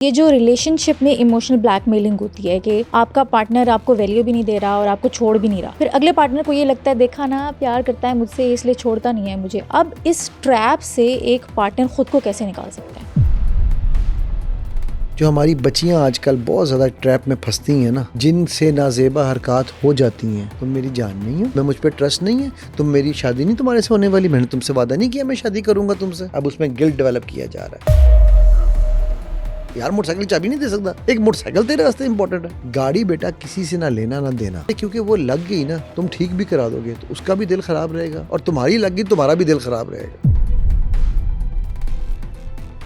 ये जो रिलेशनशिप में इमोशनल ब्लैकमेलिंग होती है कि आपका पार्टनर आपको वैल्यू भी नहीं दे रहा और आपको छोड़ भी नहीं रहा, फिर अगले पार्टनर को ये लगता है देखा ना प्यार करता है मुझसे इसलिए छोड़ता नहीं है मुझे। अब इस ट्रैप से एक पार्टनर खुद को कैसे निकाल सकता है? जो हमारी बच्चियां आजकल बहुत ज़्यादा ट्रैप में फंसती हैं ना, जिनसे नाजेबा हरकत हो जाती हैं। तुम मेरी जान नहीं हो, मैं मुझ पर ट्रस्ट नहीं है, तुम मेरी शादी नहीं तुम्हारे से होने वाली, मैंने तुमसे वादा नहीं किया मैं शादी करूंगा तुमसे। अब उसमें गिल्ट डेवलप किया जा रहा है। यार मोटरसाइकिल चाबी नहीं दे सकता, एक मोटरसाइकिल तेरे वास्ते इंपॉर्टेंट है। गाड़ी बेटा किसी से ना लेना ना देना, क्योंकि वो लग गई ना, तुम ठीक भी करा दोगे तो उसका भी दिल खराब रहेगा, और तुम्हारी लग गई तुम्हारा भी दिल खराब रहेगा।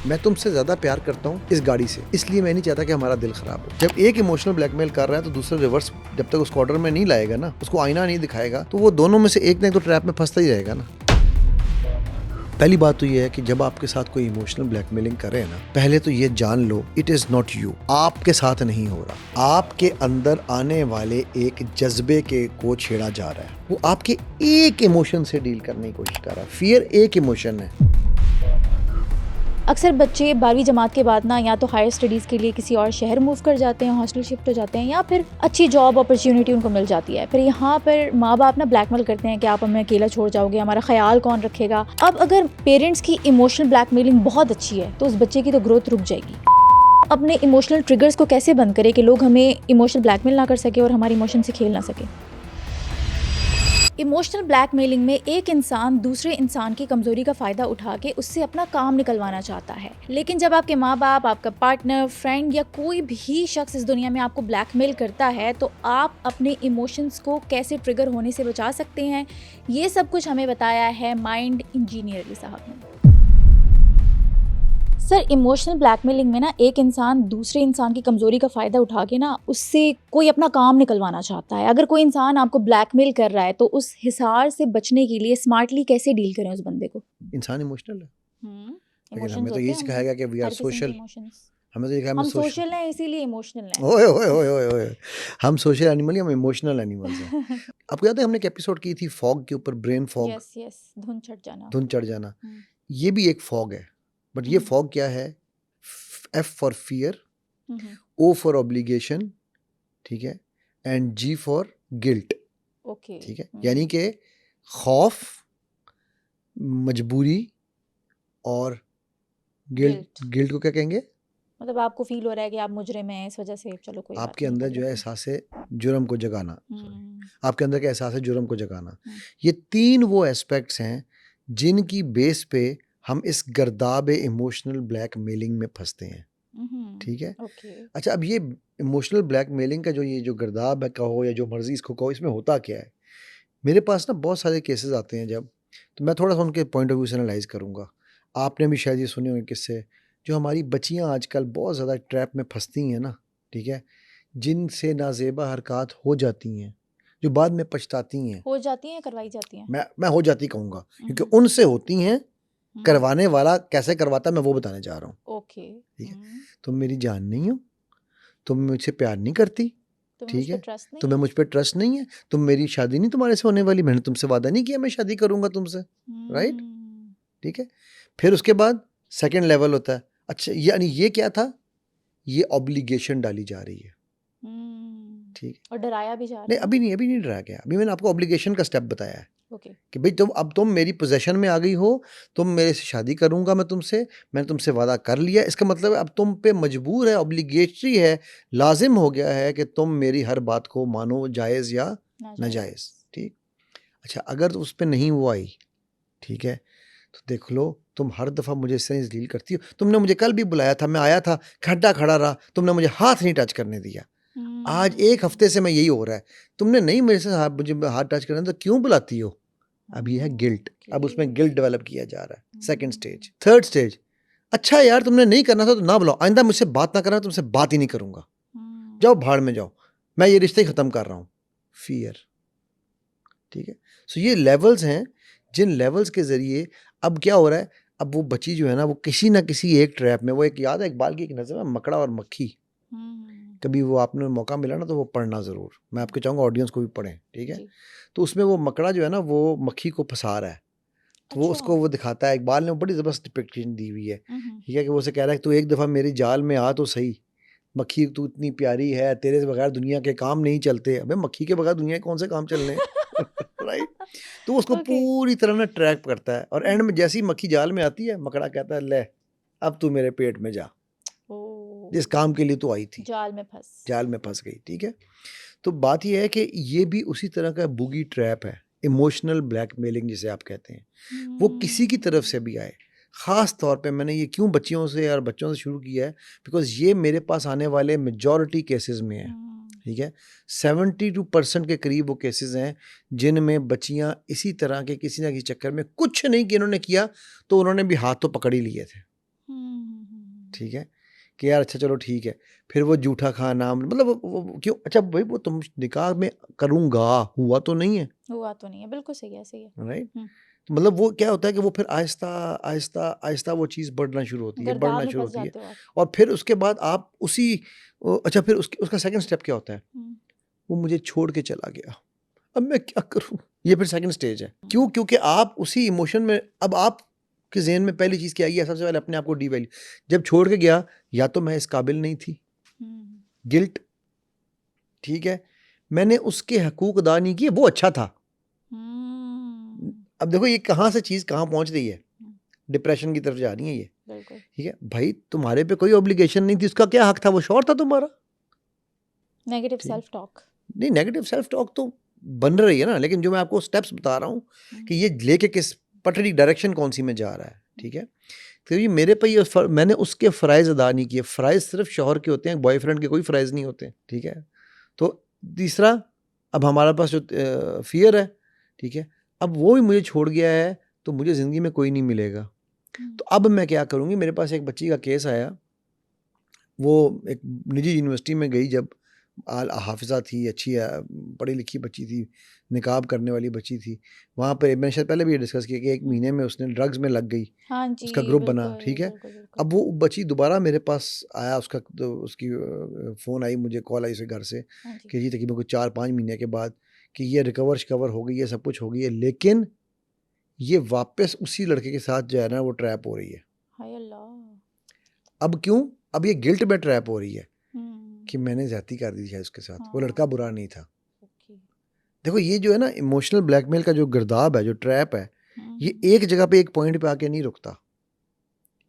मैं तुमसे ज्यादा प्यार करता हूँ इस गाड़ी से, इसलिए मैं नहीं चाहता कि हमारा दिल खराब हो। जब एक इमोशनल ब्लैकमेल कर रहा है तो दूसरा रिवर्स जब तक उसको ऑर्डर में नहीं लाएगा ना, उसको आईना नहीं दिखाएगा, तो वो दोनों में से एक ना एक तो ट्रैप में फंसता ही रहेगा ना। पहली बात तो ये है कि जब आपके साथ कोई इमोशनल ब्लैकमेलिंग करे ना, पहले तो ये जान लो इट इज नॉट यू, आपके साथ नहीं हो रहा। आपके अंदर आने वाले एक जज्बे के को छेड़ा जा रहा है, वो आपके एक इमोशन से डील करने की कोशिश कर रहा है। फियर एक इमोशन है। अक्सर बच्चे 12वीं जमात के बाद ना या तो हायर स्टडीज़ के लिए किसी और शहर मूव कर जाते हैं, हॉस्टल शिफ्ट हो जाते हैं, या फिर अच्छी जॉब अपॉर्चुनिटी उनको मिल जाती है। फिर यहाँ पर माँ बाप ना ब्लैकमेल करते हैं कि आप हमें अकेला छोड़ जाओगे, हमारा ख्याल कौन रखेगा। अब अगर पेरेंट्स की इमोशनल ब्लैकमेलिंग बहुत अच्छी है तो उस बच्चे की तो ग्रोथ रुक जाएगी। अपने इमोशनल ट्रिगर्स को कैसे बंद करें कि लोग हमें इमोशनल ब्लैकमेल ना कर सके और हमारी इमोशन से खेल ना सके। इमोशनल ब्लैकमेलिंग में एक इंसान दूसरे इंसान की कमजोरी का फ़ायदा उठा के उससे अपना काम निकलवाना चाहता है। लेकिन जब आपके माँ बाप, आपका पार्टनर, फ्रेंड या कोई भी शख्स इस दुनिया में आपको ब्लैकमेल करता है तो आप अपने इमोशंस को कैसे ट्रिगर होने से बचा सकते हैं, ये सब कुछ हमें बताया है माइंड इंजीनियर अली साहब ने। सर, इमोशनल ब्लैकमेलिंग में ना एक इंसान दूसरे इंसान की कमज़ोरी का फ़ायदा उठा के ना उससे कोई अपना काम निकलवाना चाहता है। अगर कोई इंसान आपको ब्लैकमेल कर रहा है तो उस हिसार से बचने के लिए स्मार्टली कैसे डील करें उस बंदे को? इंसान इमोशनल है, लेकिन इमोशंस हमें तो होते यही हैं सिखाया गया कि वी आर हर किस्म के सोशल। इमोशंस। हमें तो हम सोशल हैं इसीलिए इमोशनल हैं। ओए ओए ओए ओए ओए, हम सोशल एनिमल, हम इमोशनल एनिमल्स हैं। आपको याद है हमने एक एपिसोड की थी फॉग के ऊपर, ब्रेन फॉग, यस यस, धुन चढ़ जाना। धुंध चढ़ जाना। हम्म, ये भी एक फॉग है, बट ये हम्म, फॉग क्या है? F for fear, hmm, O for obligation, ठीक है, and G for guilt, okay. ठीक है। यानी कि खौफ, मजबूरी और गिल्ट। गिल्ट, गिल्ट को क्या कहेंगे? मतलब आपको फील हो रहा है कि आप मुजरिम हैं, इस वजह से चलो कोई बात आपके नहीं, अंदर कर जो है लेते हैं। एहसास है जुर्म को जगाना, हम्म, आपके अंदर का एहसास है जुर्म को जगाना। हम्म, ये तीन वो एस्पेक्ट्स हैं जिनकी बेस पे हम इस गर्दाब इमोशनल ब्लैकमेलिंग में फंसते हैं, ठीक है। ओके। अच्छा, अब ये इमोशनल ब्लैकमेलिंग का जो ये जो गर्दाब है कहो या जो मर्जी इसको कहो, इसमें होता क्या है? मेरे पास ना बहुत सारे केसेस आते हैं जब, तो मैं थोड़ा सा उनके पॉइंट ऑफ व्यू से एनालाइज करूंगा। आपने भी शायद ये सुने होंगे किस्से, जो हमारी बच्चियां आजकल बहुत ज़्यादा ट्रैप में फंसती हैं ना, ठीक है, जिनसे नाजेबा हरकत हो जाती हैं, जो बाद में पछताती हैं। हो जाती हैं, करवाई जाती हैं। मैं हो जाती कहूँगा, क्योंकि हम्म, उनसे होती हैं। हम्म, करवाने वाला कैसे करवाता है मैं वो बताने जा रहा हूँ, ओके। ठीक है। तुम मेरी जान नहीं हो, तुम मुझसे प्यार नहीं करती, तुम्हें मुझ ठीक पे है, ट्रस्ट नहीं तुम्हें है। मुझ पर ट्रस्ट नहीं है, तुम मेरी शादी नहीं तुम्हारे से होने वाली, मैंने तुमसे वादा नहीं किया मैं शादी करूंगा तुमसे, राइट, हम्म, ठीक है। फिर उसके बाद सेकंड लेवल होता है, अच्छा यानी ये क्या था? ये ऑब्लिगेशन डाली जा रही है, ठीक है। और डराया भी जा रहा नहीं, है ना। अभी नहीं डरा गया, अभी मैंने आपको ऑब्लिगेशन का स्टेप बताया है ओके। कि भाई अब तुम मेरी पोजेशन में आ गई हो, तुम मेरे से शादी करूंगा मैं तुमसे, मैंने तुमसे वादा कर लिया, इसका मतलब है अब तुम पे मजबूर है, ऑब्लिगेटरी है, लाजिम हो गया है कि तुम मेरी हर बात को मानो, जायज़ या नाजायज़, ठीक। अच्छा, अगर तो उस पर नहीं वो आई, ठीक है, तो देख लो, तुम हर दफ़ा मुझे इससे डील करती हो। तुमने मुझे कल भी बुलाया था, मैं आया था, खड्डा खड़ा रहा, तुमने मुझे हाथ नहीं टच करने दिया। आज एक हफ्ते से मैं यही हो रहा है, तुमने नहीं मेरे से मुझे हाथ टच करना, तो क्यों बुलाती हो? अब ये है गिल्ट, अब उसमें गिल्ट डेवलप किया जा रहा है। सेकंड स्टेज, थर्ड स्टेज, अच्छा यार तुमने नहीं करना था तो ना बुलाओ, आइंदा मुझसे बात ना करना, तुमसे बात ही नहीं करूंगा, जाओ भाड़ में जाओ, मैं ये रिश्ते ही खत्म कर रहा हूँ। फियर, ठीक है। सो ये लेवल्स हैं, जिन लेवल्स के जरिए अब क्या हो रहा है, अब वो बच्ची जो है ना, वो किसी ना किसी एक ट्रैप में, वो एक याद है इकबाल की एक नज़र है मकड़ा और मक्खी, कभी वो आपने मौका मिला ना तो वो पढ़ना ज़रूर, मैं आपको चाहूँगा ऑडियंस को भी पढ़ें, ठीक है। तो उसमें वो मकड़ा जो है ना वो मक्खी को फंसा रहा है, तो वो अच्छा। उसको वो दिखाता है, इकबाल ने वो बड़ी ज़बरदस्त डिपिक्शन दी हुई है, हम्म। ठीक है, कि वो उसे कह रहा है कि तू एक दफ़ा मेरी जाल में आ तो सही, मक्खी तू इतनी प्यारी है, तेरे से बगैर दुनिया के काम नहीं चलते। अबे मक्खी के बगैर दुनिया के कौन से काम चलने हैं? राइट। तो वो उसको ओके। पूरी तरह ना ट्रैक करता है, और एंड में जैसे ही मक्खी जाल में आती है, मकड़ा कहता है ले अब तू मेरे पेट में जा, ओ, जिस काम के लिए तू आई थी, जाल में फंस। जाल में फंस गई, ठीक है। तो बात यह है कि ये भी उसी तरह का बुगी ट्रैप है, इमोशनल ब्लैकमेलिंग जिसे आप कहते हैं, वो किसी की तरफ से भी आए। ख़ास तौर पे मैंने ये क्यों बच्चियों से और बच्चों से शुरू किया है, बिकॉज़ ये मेरे पास आने वाले मेजॉरिटी केसेस में है, ठीक है। 72% के करीब वो केसेस हैं जिनमें बच्चियां इसी तरह के किसी ना किसी चक्कर में, कुछ नहीं कि इन्होंने किया तो उन्होंने भी हाथ तो पकड़ ही लिए थे, ठीक है, कि यार अच्छा चलो ठीक है, फिर वो जूठा खाना, मतलब वो क्यों, अच्छा भाई वो तुम निकाह में करूँगा, हुआ तो नहीं है, हुआ तो नहीं है, बिल्कुल सही है, सही है। राइट। हम्म, तो मतलब वो क्या होता है कि वो फिर आहिस्ता आहिस्ता आहिस्ता वो चीज़ बढ़ना शुरू होती है, गर्दान बढ़ना में शुरू फंस होती है, जाते हो आप। और फिर उसके बाद आप उसी अच्छा फिर उसका सेकंड स्टेप क्या होता है, हम्म, वो मुझे छोड़ के चला गया, अब मैं क्या करूँ, ये फिर सेकंड स्टेज है। क्यों? क्योंकि आप उसी इमोशन में, अब आप के ज़हन में पहली चीज़ क्या आई है, सबसे पहले अपने आप को डीवैल्यू, जब छोड़ के गया या तो मैं इस काबिल नहीं थी, हम्म, गिल्ट, ठीक है, मैंने उसके हकूक अदा नहीं किए, वो अच्छा था। अब देखो ये कहाँ से चीज़ कहाँ पहुँच रही है, डिप्रेशन की तरफ जा रही है ये, बिल्कुल। ठीक है। भाई तुम्हारे पे कोई ऑब्लिगेशन नहीं थी, उसका क्या हक था, वो शौहर था तुम्हारा, नेगेटिव ठीक। Self talk. नहीं नेगेटिव सेल्फ टॉक तो बन रही है ना, लेकिन जो मैं आपको स्टेप्स बता रहा हूँ कि ये लेके किस पटरी डायरेक्शन कौन सी में जा रहा है, ठीक है। तो ये मेरे पे ये मैंने उसके फ़राइज़ अदा नहीं किए, फ़राइज़ सिर्फ शौहर के होते हैं, बॉयफ्रेंड के कोई फ़राइज़ नहीं होते, ठीक है। तो तीसरा, अब हमारे पास जो फ़ियर है, ठीक है, अब वो भी मुझे छोड़ गया है तो मुझे ज़िंदगी में कोई नहीं मिलेगा। तो अब मैं क्या करूँगी, मेरे पास एक बच्ची का केस आया, वो एक निजी यूनिवर्सिटी में गई, जब हाफिज़ा थी, अच्छी पढ़ी लिखी बच्ची थी, निकाब करने वाली बच्ची थी, वहाँ पे मैंने शायद पहले भी ये डिस्कस किया कि 1 महीने में उसने ड्रग्स में लग गई, हाँ जी, उसका ग्रुप बना, बिल्कुल ठीक है। बिल्कुल बिल्कुल। अब वो बच्ची दोबारा मेरे पास आया, उसका तो उसकी फ़ोन आई, मुझे कॉल आई उसके घर से हाँ जी। कि जी तकरीबन कोई 4-5 महीने के बाद कि ये रिकवर हो गई है, सब कुछ हो गई है, लेकिन ये वापस उसी लड़के के साथ जो है ना वो ट्रैप हो रही है। हाय अल्लाह। अब क्यों? अब ये गिल्ट में ट्रैप हो रही है हम्म, कि मैंने ज़्यादती कर दी है उसके साथ, वो हाँ। लड़का बुरा नहीं था। ओके। देखो ये जो है ना इमोशनल ब्लैकमेल का जो गिरदाब है, जो ट्रैप है, ये हम्म, एक जगह पे एक पॉइंट पे आके नहीं रुकता।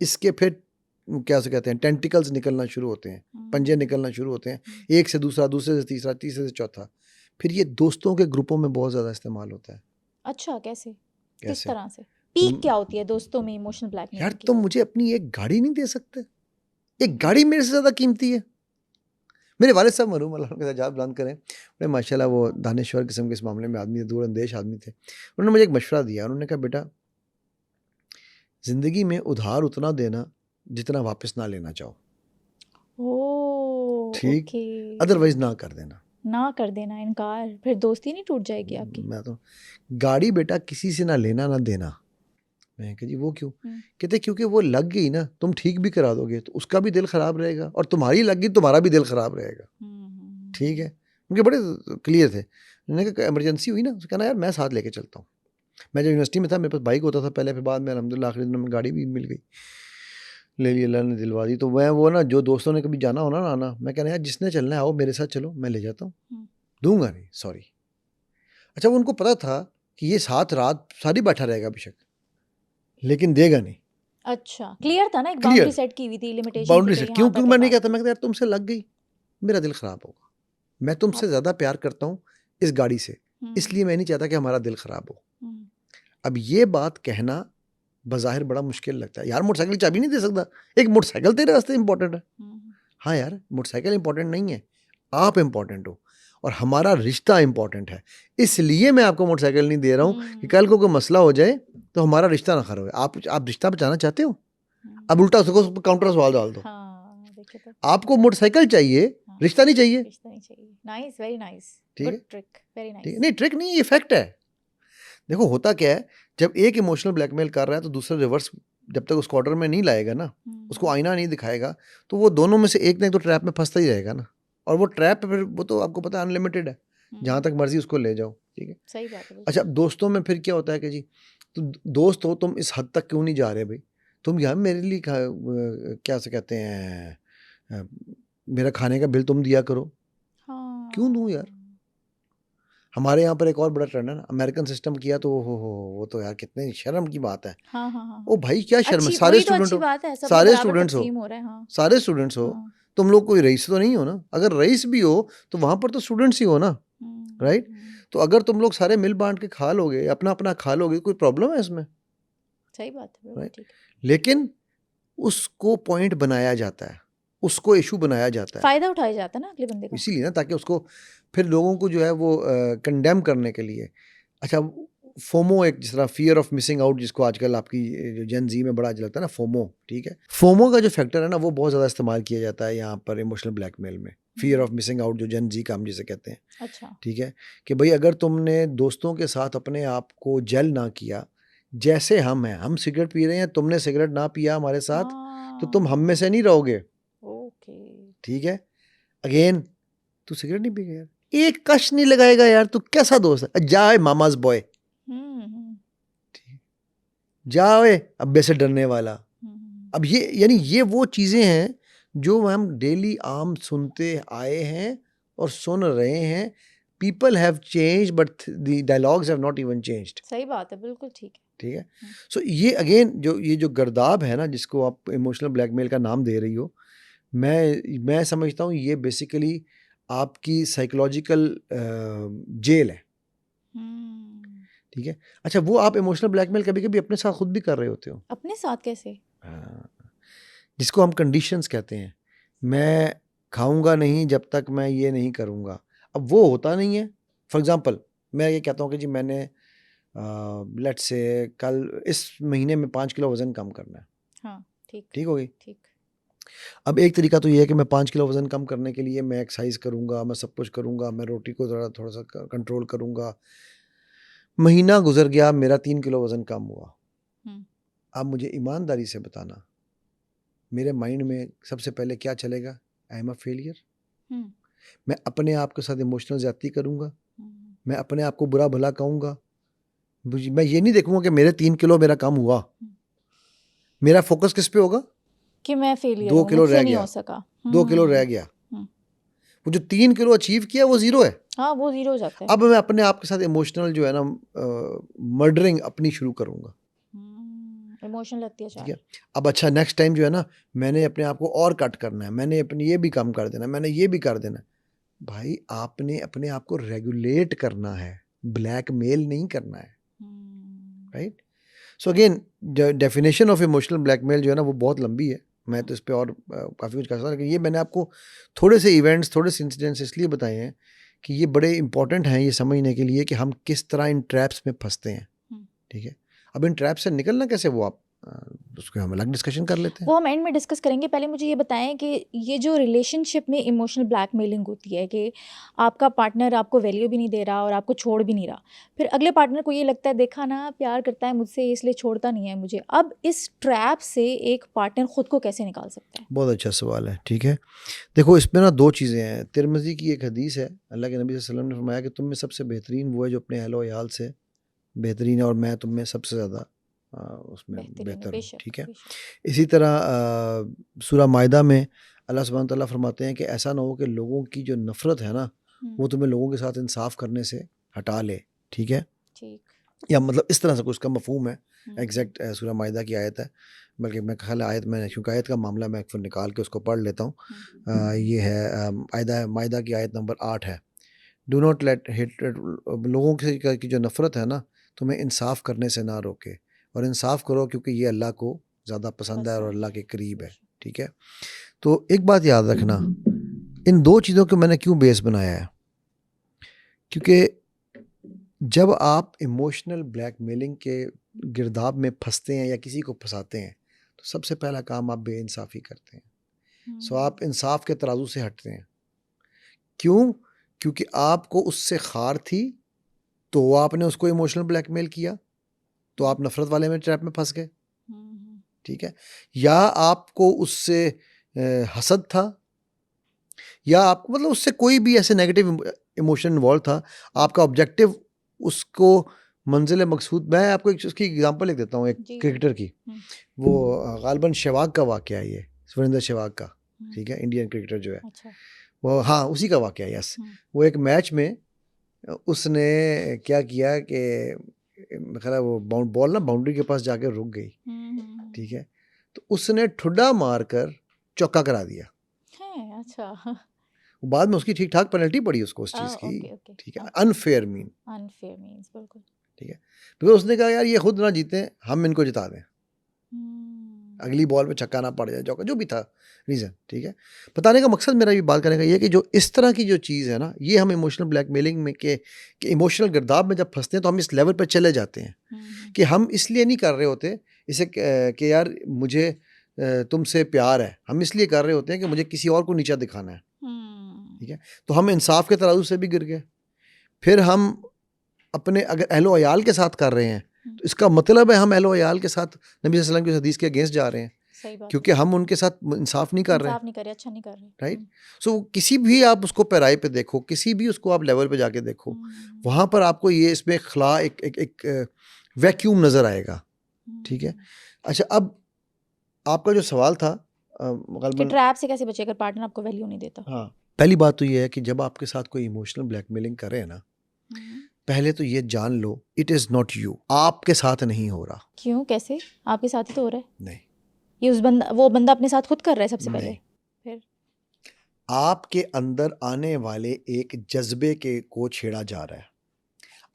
इसके फिर क्या से कहते हैं, टेंटिकल्स निकलना शुरू होते हैं, पंजे निकलना शुरू होते हैं, एक से दूसरा, दूसरे से तीसरा, तीसरे से चौथा। फिर ये दोस्तों के ग्रुपों में बहुत ज़्यादा इस्तेमाल होता है। अच्छा, कैसे? किस कैसे? तरह से? पीक क्या होती है दोस्तों में इमोशनल यार ब्लैकमेलिंग की? तुम मुझे अपनी एक गाड़ी नहीं दे सकते? एक गाड़ी मेरे से ज़्यादा कीमती है। मेरे वालिद साहब मरहूम अल्लाह उनके दर्जात बुलंद करें, बड़े माशाल्लाह वो दानिश्वर किस्म के इस मामले में आदमी थे, दूरअंदेश आदमी थे। उन्होंने मुझे एक मशवरा दिया, उन्होंने कहा बेटा ज़िंदगी में उधार उतना देना जितना वापस ना लेना चाहो, ओह, ठीक? ओके। अदरवाइज़ ना कर देना। ना कर देना, इनकार, फिर दोस्ती नहीं टूट जाएगी आपकी? मैं तो गाड़ी बेटा किसी से ना लेना ना देना। मैं कहा जी वो क्यों? कहते क्योंकि वो लग गई ना, तुम ठीक भी करा दोगे तो उसका भी दिल ख़राब रहेगा, और तुम्हारी लग गई तुम्हारा भी दिल ख़राब रहेगा, ठीक है। उनके बड़े क्लियर थे। उन्होंने कहा इमरजेंसी हुई ना, उसने कहा ना यार मैं साथ लेके चलता हूँ। मैं जब यूनिवर्सिटी में था मेरे पास बाइक होता था पहले, फिर बाद में अल्हम्दुलिल्लाह आखिरी दिनों में गाड़ी भी मिल गई, ले ली, अल्लाह ने दिलवा दी। तो मैं वो ना जो दोस्तों ने कभी जाना हो ना आना, मैं कहना यार जिसने चलना है आओ मेरे साथ चलो, मैं ले जाता हूँ, दूंगा नहीं, सॉरी। अच्छा वो उनको पता था कि ये साथ रात सारी बैठा रहेगा बेशक, लेकिन देगा नहीं। अच्छा, क्लियर था ना, एक क्लियर बाउंड्री सेट की हुई थी, लिमिटेशन की, बाउंड्री तो सेट, यहाँ क्यों? तक क्योंकि है मैं नहीं बात। कहता, मैं कहता यार तुमसे लग गई मेरा दिल ख़राब होगा, मैं तुमसे आप ज़्यादा प्यार करता हूँ इस गाड़ी से, इसलिए मैं नहीं चाहता कि हमारा दिल ख़राब हो। अब ये बात कहना बज़ाहिर बड़ा मुश्किल लगता है, यार मोटरसाइकिल की चाबी नहीं दे सकता, एक मोटरसाइकिल तेरे वास्ते इंपॉर्टेंट है। हाँ यार मोटरसाइकिल इंपॉर्टेंट नहीं है, आप इंपॉर्टेंट हो और हमारा रिश्ता इंपॉर्टेंट है, इसलिए मैं आपको मोटरसाइकिल नहीं दे रहा हूँ कि कल को कोई मसला हो जाए तो हमारा रिश्ता ना खराब हो। आप रिश्ता बचाना चाहते हो, अब उल्टा उसको काउंटर सवाल डाल दो, हाँ, देखिए तो। आपको मोटरसाइकिल चाहिए, हाँ, रिश्ता नहीं चाहिए, रिश्ता नहीं चाहिए। नाइस, वेरी नाइस, ठीक है, गुड ट्रिक, वेरी ठीक है। नाइस। नहीं ट्रिक नहीं है, ये फैक्ट है। देखो होता क्या है, जब एक इमोशनल ब्लैकमेल कर रहा है तो दूसरा रिवर्स जब तक उसको ऑर्डर में नहीं लाएगा ना, उसको आईना नहीं दिखाएगा, तो वो दोनों में से एक ना एक तो ट्रैप में फंसता ही रहेगा ना, और वो ट्रैप फिर वो तो आपको पता है अनलिमिटेड है, जहाँ तक मर्जी उसको ले जाओ, ठीक है। सही बात है, अच्छा बिल्कुल। दोस्तों में फिर क्या होता है कि जी तो दोस्त हो तुम, इस हद तक क्यों नहीं जा रहे भाई? तुम यार मेरे लिए क्या से कहते हैं, अ, मेरा खाने का बिल तुम दिया करो। क्यों दूं यार? हाँ हमारे यहाँ पर एक और बड़ा ट्रेंड है ना, अमेरिकन सिस्टम किया तो हो वो तो यार कितने शर्म की बात है। हाँ हाँ हाँ ओ हाँ। भाई क्या शर्म है, अच्छी, सारे वही तो स्टूडेंट अच्छी हो, बात है, सब में सारे बराबर स्टूडेंट्स हो, तकसीम हो रहा है। हाँ सारे स्टूडेंट्स हो। हाँ। तुम लोग कोई रईस तो नहीं हो ना? अगर रईस भी हो तो वहां पर तो स्टूडेंट्स ही हो ना, राइट? हम्म। तो अगर तुम लोग सारे मिल बांट के खा लोगे, अपना अपना खा लोगे, कोई प्रॉब्लम है इसमें? सही बात है, बिल्कुल राइट? ठीक है। लेकिन उसको पॉइंट बनाया जाता है, उसको इशू बनाया जाता है, फायदा उठाया जाता है ना अगले बंदे का। इसीलिए ना, ताकि उसको फिर लोगों को जो है वो कंडेम करने के लिए। अच्छा, फोमो, एक जिस तरह फियर ऑफ मिसिंग आउट, जिसको आजकल आपकी जो जेन जी में बड़ा लगता है ना, फोमो, ठीक है, फोमो का जो फैक्टर है ना वो बहुत ज़्यादा इस्तेमाल किया जाता है यहाँ पर इमोशनल ब्लैकमेल में। फियर ऑफ मिसिंग आउट, जो जेन जी का हम जिसे कहते हैं, अच्छा। ठीक है, कि भाई अगर तुमने दोस्तों के साथ अपने आप को जेल ना किया, जैसे हम हैं, हम सिगरेट पी रहे हैं, तुमने सिगरेट ना पिया हमारे साथ, तो तुम हम में हाँ। से नहीं रहोगे, ओके। ठीक है? अगेन, तू सिगरेट नहीं पी गया यार, एक कश नहीं लगाएगा यार, तू कैसा दोस्त है? जाए मामाज बॉय, हम्म। जाए अब्बे से डरने वाला। हम्म। अब यानी ये वो चीजें हैं जो हम डेली आम सुनते आए हैं और सुन रहे हैं। People have change but the dialogues have not even changed, सही बात है, बिल्कुल ठीक है। ठीक है? हम्म। सो ये अगेन जो गर्दाब है ना, जिसको आप इमोशनल ब्लैकमेल का नाम दे रही हो, मैं समझता हूँ ये बेसिकली आपकी साइकोलॉजिकल जेल है, हम्म। ठीक है? अच्छा, वो आप इमोशनल ब्लैकमेल कभी-कभी अपने साथ खुद भी कर रहे होते हो। अपने साथ कैसे? हाँ, जिसको हम कंडीशंस कहते हैं। मैं खाऊँगा नहीं जब तक मैं ये नहीं करूँगा। अब वो होता नहीं है। फॉर एग्ज़ाम्पल, मैं ये कहता हूँ कि जी मैंने लेट्स से कल इस महीने में 5 किलो वज़न कम करना है। हाँ ठीक। ठीक हो गई? ठीक। अब एक तरीका तो ये है कि मैं 5 किलो वज़न कम करने के लिए मैं एक्सरसाइज़ करूँगा, मैं सब कुछ करूँगा, मैं रोटी को थोड़ा-सा कंट्रोल करूँगा। महीना गुज़र गया, मेरा 3 किलो वज़न कम हुआ। हम्म। अब मुझे ईमानदारी से बताना, मेरे माइंड में सबसे पहले क्या चलेगा? I am a failure. Hmm. मैं अपने आप के साथ इमोशनल ज़्यादती करूँगा, हम्म। मैं अपने आप को बुरा-भला कहूँगा। मैं ये नहीं देखूँगा कि मेरे 3 किलो मेरा कम हुआ। मेरा फ़ोकस किस पे होगा? कि मैं फेलियर 2 हूँ, किलो मुझसे रह नहीं गया, हो सका। 2 किलो रह गया। हम्म। वो जो 3 किलो अचीव किया वो ज़ीरो है। हाँ, वो जीरो हो जाता है। अब मैं अपने आप के साथ इमोशनल जो है ना मर्डरिंग अपनी शुरू करूँगा, इमोशनल ठीक अत्याचार। है? अब अच्छा, नेक्स्ट टाइम जो है ना, मैंने अपने आप को और कट करना है, मैंने अपनी ये भी कम कर देना है, मैंने ये भी कर देना है। भाई आपने अपने आप को रेगुलेट करना है, ब्लैकमेल नहीं करना है, right? So again, definition of emotional blackmail जो है ना वो बहुत लंबी है। मैं तो इस पे और काफ़ी कुछ कह सकता हूँ, लेकिन ये मैंने आपको थोड़े से इवेंट्स, थोड़े से इंसिडेंट्स इसलिए बताए हैं कि ये बड़े इंपॉर्टेंट हैं ये समझने के लिए कि हम किस तरह इन ट्रैप्स में फंसते हैं, ठीक है? अब इन ट्रैप से निकलना कैसे, वो आप उसको हम अलग डिस्कशन कर लेते हैं। वो हम एंड में डिस्कस करेंगे। पहले मुझे ये बताएं कि ये जो रिलेशनशिप में इमोशनल ब्लैकमेलिंग होती है कि आपका पार्टनर आपको वैल्यू भी नहीं दे रहा और आपको छोड़ भी नहीं रहा, फिर अगले पार्टनर को ये लगता है देखा ना प्यार करता है मुझसे इसलिए छोड़ता नहीं है मुझे, अब इस ट्रैप से एक पार्टनर खुद को कैसे निकाल सकता है? बहुत अच्छा सवाल है, ठीक है? देखो, इसमें ना 2 चीज़ें हैं। तिरमिज़ी की एक हदीस है, अल्लाह के नबी सल्लल्लाहु अलैहि वसल्लम ने फरमाया कि तुम में सबसे बेहतरीन वो है जो अपने अहल व इयाल से बेहतरीन है, और मैं तुम में सबसे ज़्यादा उसमें बेहतरीन है, बेहतर हूँ, बेशक ठीक है? बेशक। इसी तरह सूरह माइदा में अल्लाह सुब्हानहू तआला फरमाते हैं कि ऐसा ना हो कि लोगों की जो नफ़रत है ना, वो तुम्हें लोगों के साथ इंसाफ करने से हटा ले, ठीक है? ठीक। या मतलब इस तरह से कुछ का मफ़हूम है, हम्म। एग्जैक्ट सूरह माइदा की आयत है, बल्कि मैं ख्याल है आयत में, क्योंकि आयत का मामला मैं फिर निकाल के उसको पढ़ लेता हूँ। ये है माइदा की आयत नंबर 8 है, डू नॉट लेट हेट्रेड, लोगों की जो नफ़रत है ना, तुम्हें इंसाफ करने से ना रोके, और इंसाफ करो क्योंकि ये अल्लाह को ज़्यादा पसंद है और अल्लाह के करीब है, ठीक है? तो एक बात याद रखना, इन 2 चीज़ों को मैंने क्यों बेस बनाया है, क्योंकि जब आप इमोशनल ब्लैकमेलिंग के गिरदाब में फंसते हैं या किसी को फंसाते हैं, तो सबसे पहला काम आप बेइंसाफ़ी करते हैं। सो आप इंसाफ के तराजू से हटते हैं। क्यों? क्योंकि आपको उससे खार थी, तो आपने उसको इमोशनल ब्लैकमेल किया, तो आप नफ़रत वाले में ट्रैप में फंस गए, ठीक है? या आपको उससे हसद था, या आपको उससे कोई भी ऐसे नेगेटिव इमोशन इन्वॉल्व था, आपका ऑब्जेक्टिव उसको मंजिल मकसूद, मैं आपको एक उसकी एग्जांपल लिख देता हूँ, एक जी। क्रिकेटर की। हम्म, वो गालिबन सहवाग का वाक़या है ये, सुरेंद्र सहवाग का, हम्म, ठीक है, इंडियन क्रिकेटर जो है अच्छा। वो, हाँ उसी का वाक़या है, यस। हम्म, वो एक मैच में उसने क्या किया कि मेरा ख़्याल है वो बॉल ना बाउंड्री के पास जाके रुक गई, ठीक है, तो उसने ठुड्डा मारकर चौका करा दिया। है, अच्छा। बाद में उसकी ठीक ठाक पेनल्टी पड़ी उसको उस चीज़ की, ओके ओके। ठीक है, अनफेयर मीन, अनफेयर मीन्स बिल्कुल। ठीक है, बिकॉज उसने कहा यार ये खुद ना जीते, हम इनको जिता दें, हम्म, अगली बॉल में छक्का ना पड़ जाए, चौका, जो भी था रीज़न, ठीक है। बताने का मकसद मेरा ये बात करने का ये है कि जो इस तरह की जो चीज़ है ना, ये हम इमोशनल ब्लैकमेलिंग में के इमोशनल गिरदाव में जब फंसते हैं तो हम इस लेवल पर चले जाते हैं कि हम इसलिए नहीं कर रहे होते इसे कि यार मुझे तुमसे प्यार है, हम इसलिए कर रहे होते हैं कि मुझे किसी और को नीचा दिखाना है, ठीक है। तो हम इंसाफ के तराजू से भी गिर गए। फिर हम अपने अगर अहलो अयाल के साथ कर रहे हैं तो इसका मतलब है हम अहलो अयाल के साथ नबी सल्लल्लाहु अलैहि वसल्लम की हदीस के अगेंस्ट जा रहे हैं, सही बात क्योंकि हम उनके साथ इंसाफ नहीं कर रहे, इंसाफ नहीं करे, अच्छा नहीं कर रहे। राइट। सो किसी भी आप उसको पैराई पे देखो, किसी भी उसको आप लेवल पे जाके देखो, वहाँ पर आपको ये इसमें खला एक वैक्यूम नज़र आएगा, ठीक है। अच्छा, अब आपका जो सवाल था कि गलबन, ट्रैप से कैसे बचे अगर पार्टनर आपको वैल्यू नहीं देता। हाँ, पहली बात तो ये है कि जब आपके साथ कोई इमोशनल ब्लैकमेलिंग करे ना, पहले तो ये जान लो इट इज़ नॉट यू, आपके साथ नहीं हो रहा। क्यों, कैसे? आपके साथ ही तो हो रहा है। नहीं, ये वो बंदा अपने साथ खुद कर रहा है सबसे पहले। नहीं, फिर आपके अंदर आने वाले एक जज्बे के को छेड़ा जा रहा है,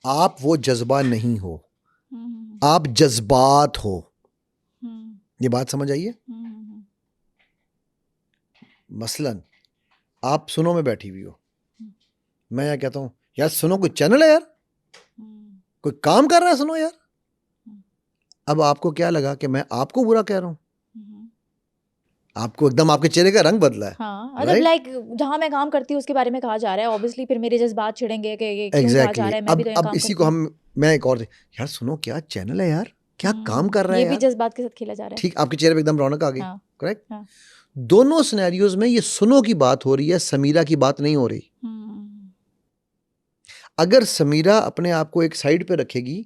आप वो जज्बा नहीं हो, आप जज्बात हो। ये बात समझ आइए। मसलन आप सुनो में बैठी हुई हो, मैं यहाँ कहता हूँ यार सुनो कोई चैनल है यार, कोई काम कर रहा है सुनो यार, अब आपको क्या लगा कि मैं आपको बुरा कह रहा हूँ, आपको एकदम आपके चेहरे का रंग बदला है। हाँ, मतलब लाइक जहाँ मैं काम करती हूँ उसके बारे में कहा जा रहा है, ऑब्वियसली फिर मेरे जज्बात छिड़ेंगे कि ये क्यों कहा जा रहा है, मैं भी तो यहाँ अब काम इसी करती को हूँ। मैं एक और यार सुनो क्या चैनल है यार, क्या काम कर रहा है ये भी यार, जज्बात के साथ खेला जा रहा है। ठीक, आपके चेहरे पे एकदम रौनक आ गई, हाँ, करेक्ट। हाँ। दोनों सिनेरियोज में ये सुनो की बात हो रही है, समीरा की बात नहीं हो रही। अगर समीरा अपने आप को एक साइड पे रखेगी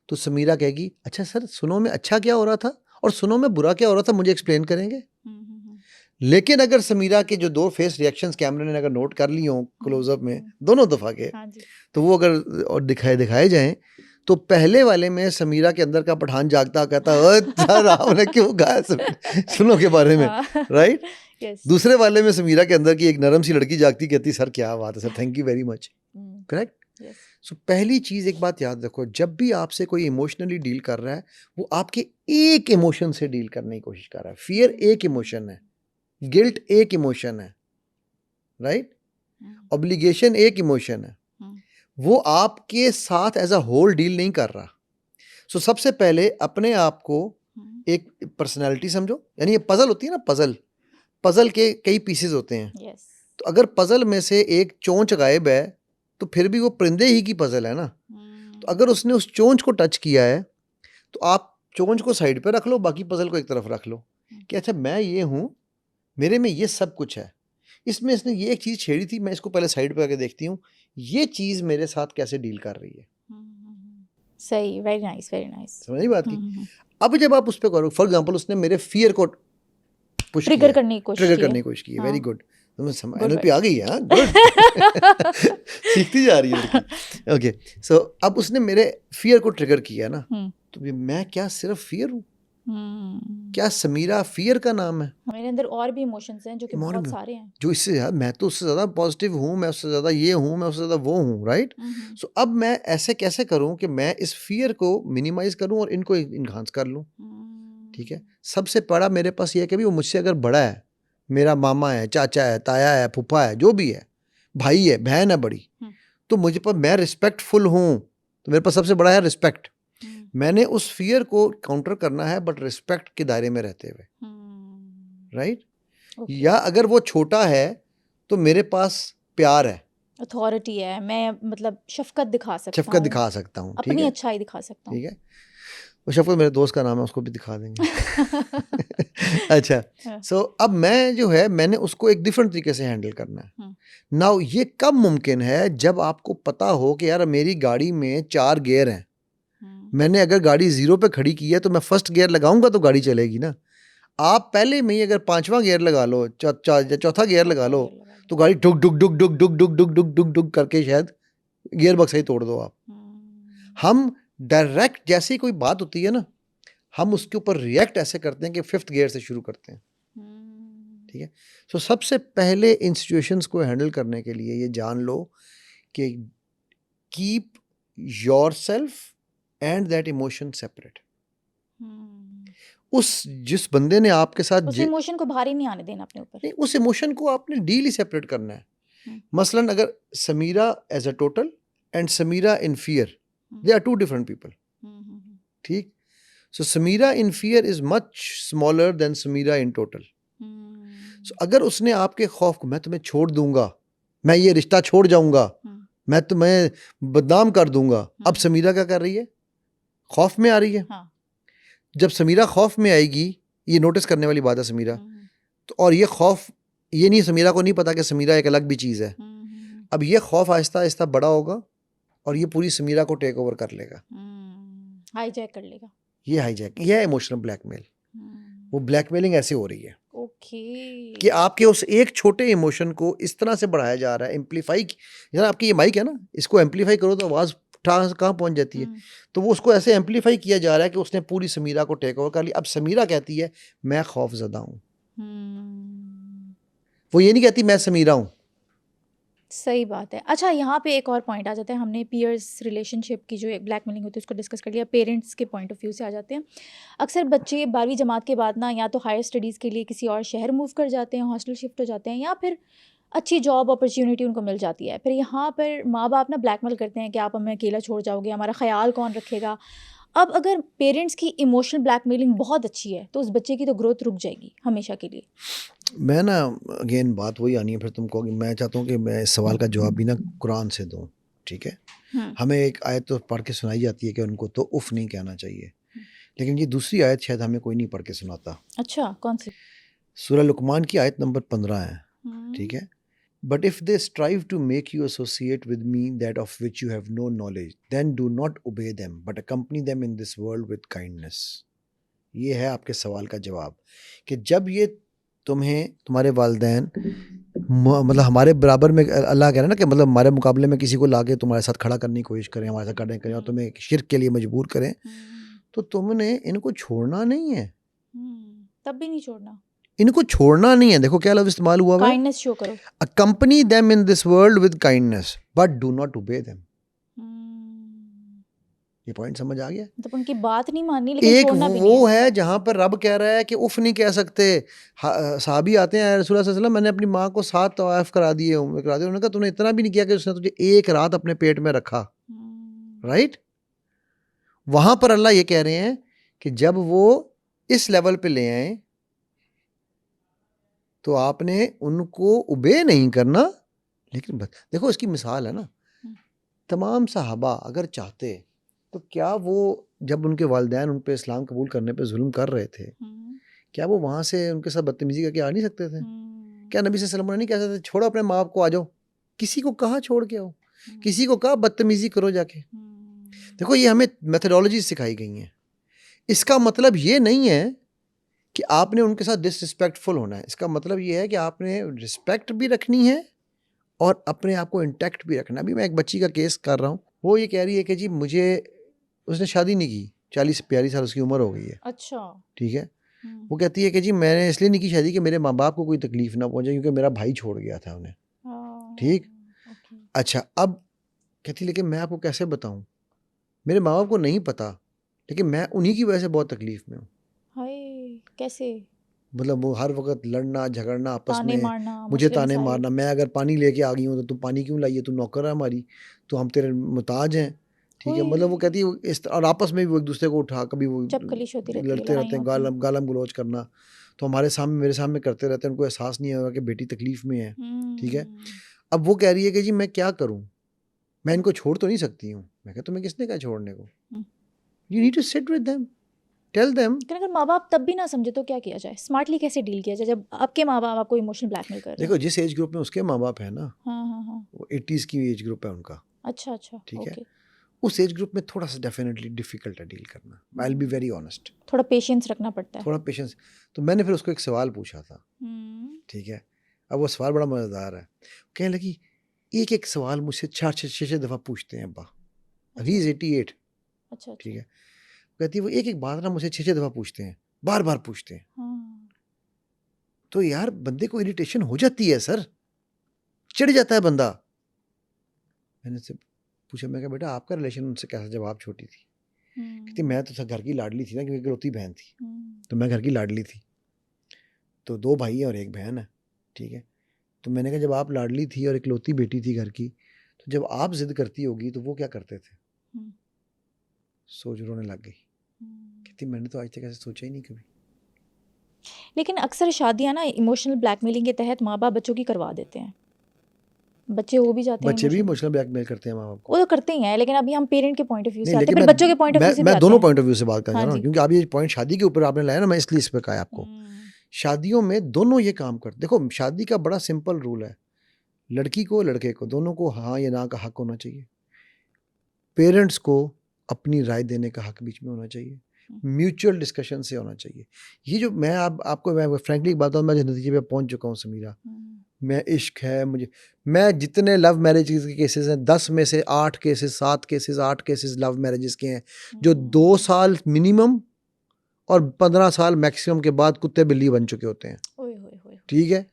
तो समीरा कहेगी अच्छा सर सुनो में अच्छा क्या हो रहा था और सुनो में बुरा क्या हो रहा था, मुझे एक्सप्लेन करेंगे। लेकिन अगर समीरा के जो दो फेस रिएक्शंस कैमरे ने अगर नोट कर लिए हों क्लोजअप में दोनों दफा के, हाँ जी। तो वो अगर और दिखाए जाएं तो पहले वाले में समीरा के अंदर का पठान जागता कहता है सर आपने क्यों कहा सुनो के बारे में, राइट। यस। दूसरे वाले में समीरा के अंदर की एक नरम सी लड़की जागती कहती सर क्या बात है sir, thank you very much, correct. So पहली चीज एक बात याद रखो, जब भी आपसे कोई इमोशनली डील कर रहा है वो आपके एक इमोशन से डील करने की कोशिश कर रहा है। फियर एक इमोशन है, गिल्ट एक इमोशन है, राइट, ऑब्लिगेशन एक इमोशन है, वो आपके साथ एज अ होल डील नहीं कर रहा। सो सबसे पहले अपने आप को एक पर्सनैलिटी समझो, यानी ये पजल होती है ना, पजल के कई पीसेस होते हैं। yes. तो अगर पजल में से एक चोंच गायब है तो फिर भी वो परिंदे ही की पजल है ना। तो अगर उसने उस चोंच को टच किया है तो आप चोंच को साइड पे रख लो, बाकी पजल को एक तरफ रख लो कि अच्छा मैं ये हूँ, मेरे में ये सब कुछ है, इसमें इसने ये एक चीज़ छेड़ी थी, मैं इसको पहले साइड पे आके देखती हूँ ये चीज़ मेरे साथ कैसे डील कर रही है। सही, वेरी नाइस, वेरी नाइस। समझ नहीं बात की। अब जब आप उस पर करो, फॉर एग्जाम्पल उसने मेरे फियर को पुश ट्रिगर करने की कोशिश की है। वेरी गुड, Good एनएलपी आ गई है, हाँ गुड सीखती जा रही है। ओके, सो अब उसने मेरे फियर को ट्रिगर किया ना, तो मैं क्या सिर्फ फियर हूँ? क्या समीरा फियर का नाम है? मेरे अंदर और भी इमोशंस हैं जो कि बहुत सारे हैं, जो इससे यार मैं तो उससे ज़्यादा पॉजिटिव हूँ, मैं उससे ज़्यादा ये हूँ, मैं उससे ज़्यादा वो हूँ, राइट। सो अब मैं ऐसे कैसे करूँ कि मैं इस फियर को मिनिमाइज करूँ और इनको इन्हांस कर लूँ, ठीक है। सबसे बड़ा मेरे पास ये है कि भी वो मुझसे अगर बड़ा है, मेरा मामा है, चाचा है, ताया है, फूफा है, जो भी है, भाई है, बहन है बड़ी, तो मुझे पर मैं रिस्पेक्टफुल हूँ, तो मेरे पास सबसे बड़ा है रिस्पेक्ट। मैंने उस फियर को काउंटर करना है बट रिस्पेक्ट के दायरे में रहते हुए, राइट। या अगर वो छोटा है तो मेरे पास प्यार है, अथॉरिटी है, मैं मतलब शफकत दिखा सकता हूँ, अपनी अच्छाई दिखा सकता हूँ, ठीक है। वो शफकत मेरे दोस्त का नाम है, उसको भी दिखा देंगे। अच्छा, सो अब मैं जो है मैंने उसको एक डिफरेंट तरीके से हैंडल करना है। नाउ ये कब मुमकिन है? जब आपको पता हो कि यार मेरी गाड़ी में 4 गियर हैं, मैंने अगर गाड़ी 0 पे खड़ी की है तो मैं फर्स्ट गियर लगाऊंगा तो गाड़ी चलेगी ना। आप पहले में ही अगर 5वां गियर लगा लो, चौथा गियर लगा लो, तो गाड़ी डुक डुक डुक डुक डुक डुक डुक डुक डुक डुक करके शायद गियर बक्सा ही तोड़ दो आप। हम डायरेक्ट जैसे ही कोई बात होती है ना, हम उसके ऊपर रिएक्ट ऐसे करते हैं कि 5th गियर से शुरू करते हैं। ठीक है। सो सबसे पहले इन सिचुएशंस को हैंडल करने के लिए ये जान लो कि keep yourself and that emotion separate. उस जिस बंदे ने आपके साथ उस इमोशन को भारी नहीं आने देना अपने ऊपर। नहीं, उस इमोशन को आपने डील ही सेपरेट करना है। मसलन अगर Samira as a total and Samira in fear, they are 2 different people. ठीक। So Samira in fear is much smaller than Samira in total. So अगर उसने आपके खौफ को, मैं तुम्हें छोड़ दूंगा, मैं ये रिश्ता छोड़ जाऊंगा, मैं तुम्हें बदनाम कर दूंगा, अब समीरा क्या कर रही है? खौफ में आ रही है। जब समीरा खौफ में आएगी, ये नोटिस करने वाली बात है समीरा, तो और ये खौफ, ये नहीं, समीरा को नहीं पता कि समीरा एक अलग भी चीज़ है। अब ये खौफ आहिस्ता आहिस्ता बड़ा होगा और ये पूरी समीरा को टेक ओवर कर लेगा, हाईजैक कर लेगा। ये हाईजैक, ये है इमोशनल ब्लैकमेल। वो ब्लैकमेलिंग ऐसे हो रही है कि आपके उस एक छोटे इमोशन को इस तरह से बढ़ाया जा रहा है, एम्पलीफाई। यार आपकी ये माइक है ना, इसको एम्पलीफाई करो तो आवाज़ कहाँ पहुंच जाती है। तो वो उसको ऐसे एम्पलीफाई किया जा रहा है कि उसने पूरी समीरा को टेक ओवर कर लिया। अब समीरा कहती है मैं खौफजदा हूँ, वो ये नहीं कहती मैं समीरा हूँ। सही बात है। अच्छा, यहाँ पे एक और पॉइंट आ जाता है। हमने पीयर्स रिलेशनशिप की जो ब्लैकमेलिंग होती है उसको डिस्कस कर लिया, पेरेंट्स के पॉइंट ऑफ व्यू से आ जाते हैं। अक्सर बच्चे 12वीं जमात के बाद ना या तो हायर स्टडीज़ के लिए किसी और शहर मूव कर जाते हैं, हॉस्टल शिफ्ट हो जाते हैं, या फिर अच्छी जॉब अपॉर्चुनिटी उनको मिल जाती है। फिर यहाँ पर माँ बाप ना ब्लैकमेल करते हैं कि आप हमें अकेला छोड़ जाओगे, हमारा ख्याल कौन रखेगा। अब अगर पेरेंट्स की इमोशनल ब्लैकमेलिंग बहुत अच्छी है तो उस बच्चे की तो ग्रोथ रुक जाएगी हमेशा के लिए। मैं ना अगेन बात वही आनी है, फिर तुम कहोगे। मैं चाहता हूँ कि मैं इस सवाल का जवाब भी ना कुरान से दूँ। ठीक है। हमें एक आयत तो पढ़ के सुनाई जाती है कि उनको तो उफ नहीं कहना चाहिए, लेकिन ये दूसरी आयत शायद हमें कोई नहीं पढ़ के सुनाता। अच्छा, कौन सी? सूरह लुकमान की आयत नंबर 15 है। ठीक है। But if they strive to make you associate with me that of which you have no knowledge, then do not obey them, but accompany them in this world with kindness. ये है आपके सवाल का जवाब कि जब ये तुम्हें तुम्हारे वालिदैन मतलब हमारे बराबर में, अल्लाह कह रहा है ना कि मतलब हमारे मुकाबले में किसी को लाके तुम्हारे साथ खड़ा करने की कोशिश करें, हमारे साथ करने करें और तुम्हें शिर्क के लिए मजबूर करें, तो तुमने इनको छोड़ना नहीं है। तब भी नहीं छोड़ना, इनको छोड़ना नहीं है। देखो क्या लफ्ज़ इस्तेमाल हुआ है, काइंडनेस शो करो। Accompany them in this world with kindness, but do not obey them. ये पॉइंट समझ आ गया? तो उनकी बात नहीं माननी, लेकिन एक छोड़ना भी वो नहीं है जहां पर रब कह रहा है कि उफ नहीं कह सकते। साहबी आते हैं, रसूलुल्लाह सल्लल्लाहु अलैहि वसल्लम, मैंने अपनी माँ को 7 तवाफ करा दिए, उन्होंने कहा तूने इतना भी नहीं किया कि उसने तुझे एक रात अपने पेट में रखा। राइट। वहां पर अल्लाह ये कह रहे हैं कि जब वो इस लेवल पे ले आए तो आपने उनको उबे नहीं करना। लेकिन बस देखो इसकी मिसाल है ना, तमाम सहाबा अगर चाहते तो क्या वो जब उनके वालिदैन उन पे इस्लाम कबूल करने पे जुल्म कर रहे थे, क्या वो वहाँ से उनके साथ बदतमीजी करके आ नहीं सकते थे? क्या नबी सल्लल्लाहु अलैहि वसल्लम नहीं कह सकते छोड़ो अपने माँ बाप को, आ जाओ? किसी को कहा छोड़ के आओ, किसी को कहा बदतमीजी करो जाके। देखो ये हमें मेथडोलॉजी सिखाई गई हैं। इसका मतलब ये नहीं है कि आपने उनके साथ डिसरिस्पेक्टफुल होना है। इसका मतलब ये है कि आपने रिस्पेक्ट भी रखनी है और अपने आप को इंटैक्ट भी रखना। अभी मैं एक बच्ची का केस कर रहा हूँ, वो ये कह रही है कि जी मुझे, उसने शादी नहीं की, 40-42 साल उसकी उम्र हो गई है। अच्छा। ठीक है। वो कहती है कि जी मैंने इसलिए नहीं की शादी कि मेरे माँ बाप को कोई तकलीफ ना पहुँचे, क्योंकि मेरा भाई छोड़ गया था उन्हें। ठीक। अच्छा, अब कहती लेकिन मैं आपको कैसे बताऊँ, मेरे माँ बाप को नहीं पता, लेकिन मैं उन्हीं की वजह से बहुत तकलीफ में हूँ। कैसे? मतलब वो हर वक्त लड़ना झगड़ना आपस ताने में, मारना, मुझे ताने मारना, मैं अगर पानी लेके आ गई हूँ तो तुम पानी क्यों लाई है, तू नौकर है हमारी, तो हम तेरे मुताज हैं। ठीक है। मतलब वो कहती है इस, और आपस में भी वो एक दूसरे को उठा, कभी वो लड़ते रहते हैं, गालम गलौज करना, तो हमारे सामने मेरे सामने करते रहते हैं। उनको एहसास नहीं होगा कि बेटी तकलीफ में है। ठीक है। अब वो कह रही है कि जी मैं क्या करूँ, मैं इनको छोड़ तो नहीं सकती हूँ। मैं कहता तुम्हें किसने कहा छोड़ने को? You need to sit with them, tell them. अगर माँ बाप तब भी ना समझे तो क्या किया जाए? स्मार्टली कैसे डील किया जाए जब आपके माँ बाप आपको इमोशनल ब्लैकमेल कर रहे हैं? देखो जिस एज ग्रुप में उसके माँ बाप है ना, हाँ, वो 80s की एज ग्रुप है उनका। अच्छा। ठीक है। उस एज ग्रुप में थोड़ा सा डेफिनेटली डिफिकल्ट है डील करना, I will be very honest, थोड़ा पेशेंस रखना पड़ता है। थोड़ा पेशेंस। तो मैंने फिर उसको एक सवाल पूछा था, ठीक है, अब वो सवाल बड़ा मज़ेदार है। कहने लगी एक एक सवाल मुझसे 4-6 दफ़ा पूछते हैं अब्बा, ही इज़ 88, अच्छा ठीक है, कहती है वो एक एक बात ना मुझसे 6-6 दफ़ा पूछते हैं, बार बार पूछते हैं। हाँ। तो यार बंदे को इरिटेशन हो जाती है सर, चिढ़ जाता है बंदा। मैंने उससे पूछा, मैं कहा बेटा आपका रिलेशन उनसे कैसा जब आप छोटी थी? कहती मैं तो घर की लाडली थी ना, क्योंकि इकलौती बहन थी, तो मैं घर की लाडली थी, तो 2 भाई हैं और 1 बहन है, ठीक है। तो मैंने कहा जब आप लाडली थी और इकलौती बेटी थी घर की, तो जब आप जिद करती होगी तो वो क्या करते थे? सोच रोने लग गई, कहती मैंने तो आज तक ऐसे सोचा ही नहीं कभी। लेकिन अक्सर शादियां ना इमोशनल ब्लैकमेलिंग के तहत माँ बाप बच्चों की करवा देते हैं, बच्चे हो भी जाते हैं बच्चे भी emotional। इमोशनल ब्लैकमेल करते हैं माँ बाप को। वो तो करते ही हैं, लेकिन अभी हम पेरेंट के पॉइंट ऑफ व्यू से नहीं आते हैं, लेकिन फिर बच्चों के पॉइंट ऑफ व्यू से भी मैं आते दोनों हैं। पॉइंट ऑफ व्यू से बात करना हाँ चाह रहा हूँ, जी। क्योंकि आप ये पॉइंट शादी के ऊपर आपने लाया ना, मैं इसलिए इस पे कहा आपको। शादियों में दोनों ये काम करते, देखो शादी का बड़ा सिंपल रूल है, लड़की को लड़के को दोनों को हाँ या ना का हक होना चाहिए, पेरेंट्स को अपनी राय देने का हक बीच में होना चाहिए, म्यूचुअल डिस्कशन से होना चाहिए। ये जो मैं आपको मैं फ्रैंकली बात बताऊँ, मैं जिस नतीजे पे पहुंच चुका हूँ समीरा, मैं इश्क है मुझे, मैं जितने लव मैरिज के केसेस हैं 10 में से 8 cases 7 cases 8 cases love marriages के हैं, जो 2 साल मिनिमम और 15 साल मैक्सिमम के बाद कुत्ते बिल्ली बन चुके होते हैं, ठीक है,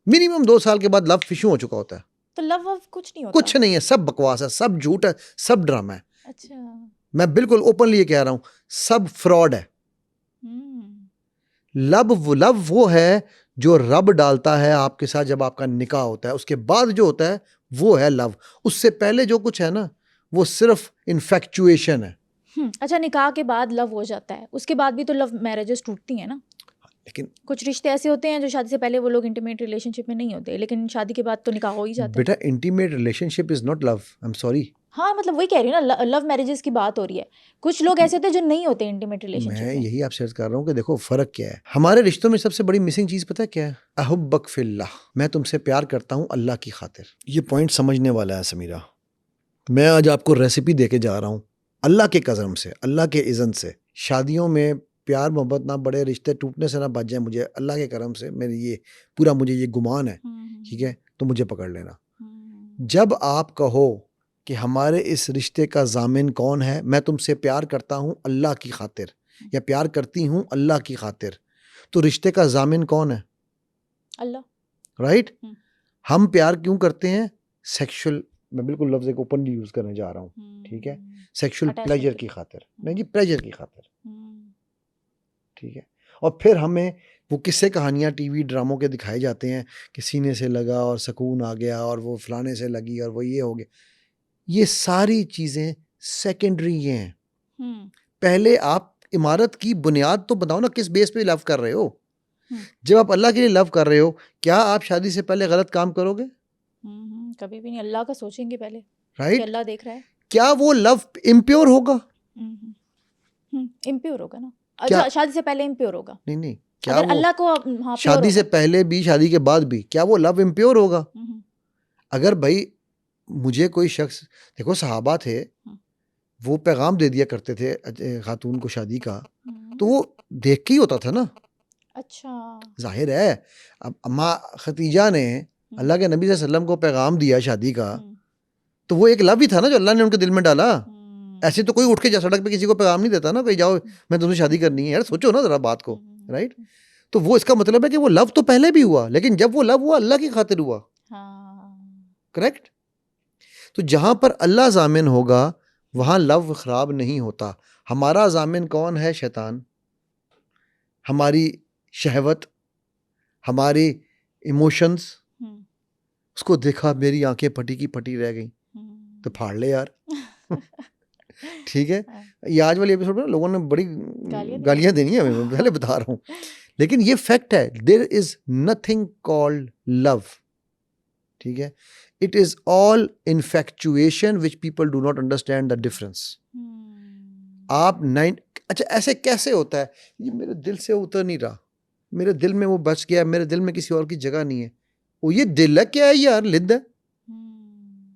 मिनिमम 2 साल के बाद लव फिशू हो चुका होता है। तो लव वव कुछ नहीं होता? कुछ नहीं है, सब बकवास है, सब झूठ है, सब ड्रामा है। अच्छा। मैं बिल्कुल ओपनली ये कह रहा हूँ, सब फ्रॉड है। लव वो है जो रब डालता है आपके साथ जब आपका निकाह होता है, उसके बाद जो होता है वो है लव। उससे पहले जो कुछ है ना, वो सिर्फ इन्फेक्चुएशन है। अच्छा, निकाह के बाद लव हो जाता है, उसके बाद भी तो लव मैरिजेस टूटती हैं ना। लेकिन कुछ रिश्ते ऐसे होते हैं जो शादी से पहले वो लोग इंटीमेट रिलेशनशिप में नहीं होते, लेकिन शादी के बाद तो निकाह हो ही जाता है। बेटा intimate relationship is not love, I am sorry. हाँ, मतलब वही कह रही हूँ ना, लव मैरिजेस की बात हो रही है। कुछ लोग ऐसे होते हैं जो नहीं होते इंटीमेट रिलेशनशिप मैं में। यही आपसे अर्ज कर रहा हूँ कि देखो फर्क क्या है हमारे रिश्तों में। सबसे बड़ी मिसिंग चीज पता है क्या है? अहुब्बक फिल्लाह, मैं तुमसे प्यार करता हूँ अल्लाह की खातिर। ये पॉइंट समझने वाला है समीरा। मैं आज आपको रेसिपी देके जा रहा हूँ अल्लाह के कसम से, अल्लाह के इज़्ज़त से। शादियों में प्यार मोहब्बत ना बढ़े, रिश्ते टूटने से ना बच जाए, मुझे अल्लाह के करम से मेरी ये पूरा मुझे ये गुमान है, ठीक है, तो मुझे पकड़ लेना। जब आप कहो कि हमारे इस रिश्ते का जामिन कौन है, मैं तुमसे प्यार करता हूँ अल्लाह की खातिर या प्यार करती हूँ अल्लाह की खातिर, तो रिश्ते का जामिन कौन है? अल्लाह, राइट। हम प्यार क्यों करते हैं? सेक्सुअल, मैं बिल्कुल लफ्ज़ एक ओपनली यूज़ करने जा रहा हूँ, ठीक है, सेक्सुअल प्लेजर की खातिर, नहीं जी प्लेजर की खातिर, ठीक है। और फिर हमें वो किस्से कहानियाँ टीवी ड्रामों के दिखाए जाते हैं कि सीने से लगा और सुकून आ गया और वो फलाने से लगी और वो ये हो गया। ये सारी चीज़ें सेकेंडरी हैं। पहले आप इमारत की बुनियाद तो बताओ ना, किस बेस पे लव कर रहे हो? जब आप अल्लाह के लिए लव कर रहे हो, क्या आप शादी से पहले गलत काम करोगे? कभी भी नहीं। अल्लाह का सोचेंगे पहले, राइट। अल्लाह देख रहा है। क्या वो लव इम्प्योर होगा? इम्प्योर होगा ना। अच्छा, शादी से पहले इम्प्योर होगा? नहीं, क्या अगर वो अल्लाह को, हाँ, शादी से पहले भी शादी के बाद भी क्या वो लव इम्प्योर होगा? अगर भाई मुझे कोई शख्स, देखो सहाबा थे, वो पैगाम दे दिया करते थे खातून को शादी का, तो वो देख के ही होता था ना। अच्छा, जाहिर है। अब अम्मा खतीजा ने अल्लाह के नबी सल्लल्लाहु अलैहि वसल्लम को पैगाम दिया शादी का, तो वो एक लव ही था ना जो अल्लाह ने उनके दिल में डाला। ऐसे तो कोई उठ के सड़क पे किसी को पैगाम नहीं देता ना, भाई जाओ मैं तुमसे शादी करनी है। यार सोचो ना जरा बात को, राइट। तो वो इसका मतलब है कि वो लव तो पहले भी हुआ, लेकिन जब वो लव हुआ अल्लाह की खातिर हुआ। करेक्ट। तो जहां पर अल्लाह जामिन होगा वहां लव खराब नहीं होता। हमारा जामिन कौन है? शैतान। हमारी शहवत, हमारी इमोशंस। उसको देखा मेरी आंखें फटी की फटी रह गई, तो फाड़ ले यार। ठीक है। ये आज वाली एपिसोड में लोगों ने बड़ी गालियां देनी है, मैं पहले बता रहा हूँ, लेकिन ये फैक्ट है। There is nothing called love, ठीक है। It is all infatuation which people do not understand the difference. आप अच्छा ऐसे कैसे होता है? ये मेरे दिल से उतर नहीं रहा, मेरे दिल में वो बच गया, मेरे दिल में किसी और की जगह नहीं है। वो ये दिल है क्या है यार? लिद है,